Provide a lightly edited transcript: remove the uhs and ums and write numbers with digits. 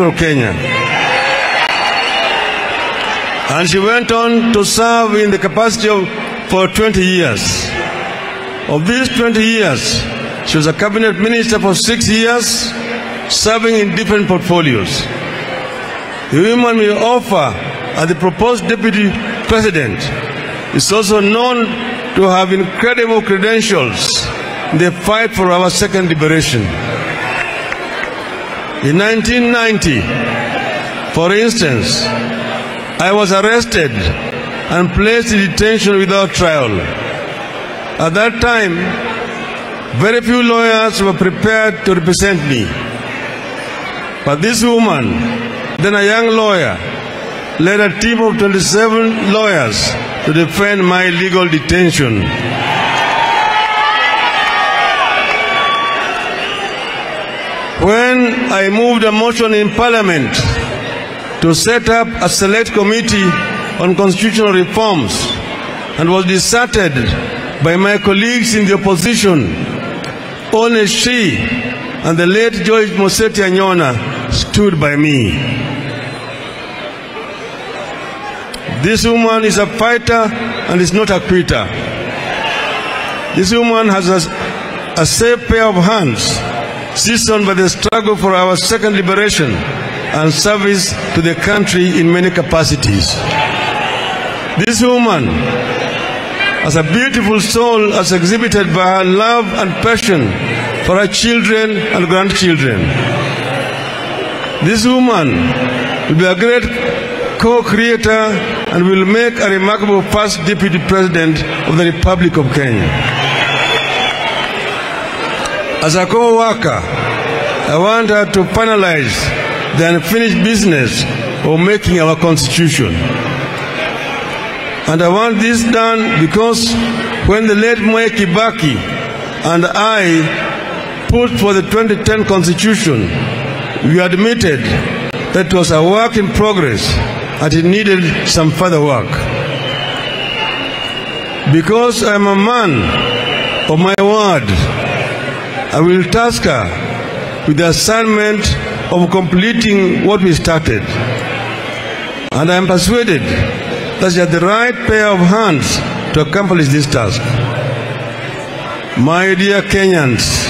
Kenya. And she went on to serve in the capacity for 20 years. Of these 20 years, she was a cabinet minister for 6 years, serving in different portfolios. The woman we offer as the proposed deputy president is also known to have incredible credentials in the fight for our second liberation. In 1990, for instance, I was arrested and placed in detention without trial. At that time, very few lawyers were prepared to represent me. But this woman, then a young lawyer, led a team of 27 lawyers to defend my legal detention. When I moved a motion in Parliament to set up a select committee on constitutional reforms and was deserted by my colleagues in the opposition, only she and the late George Moseti Anyona stood by me. This woman is a fighter and is not a quitter. This woman has a safe pair of hands, seasoned by the struggle for our second liberation and service to the country in many capacities. This woman has a beautiful soul as exhibited by her love and passion for her children and grandchildren. This woman will be a great co-creator and will make a remarkable first deputy president of the Republic of Kenya. As a co-worker, I want her to finalize the unfinished business of making our constitution. And I want this done because when the late Mwai Kibaki and I put for the 2010 constitution, we admitted that it was a work in progress and it needed some further work. Because I am a man of my word, I will task her with the assignment of completing what we started. And I am persuaded that she has the right pair of hands to accomplish this task. My dear Kenyans,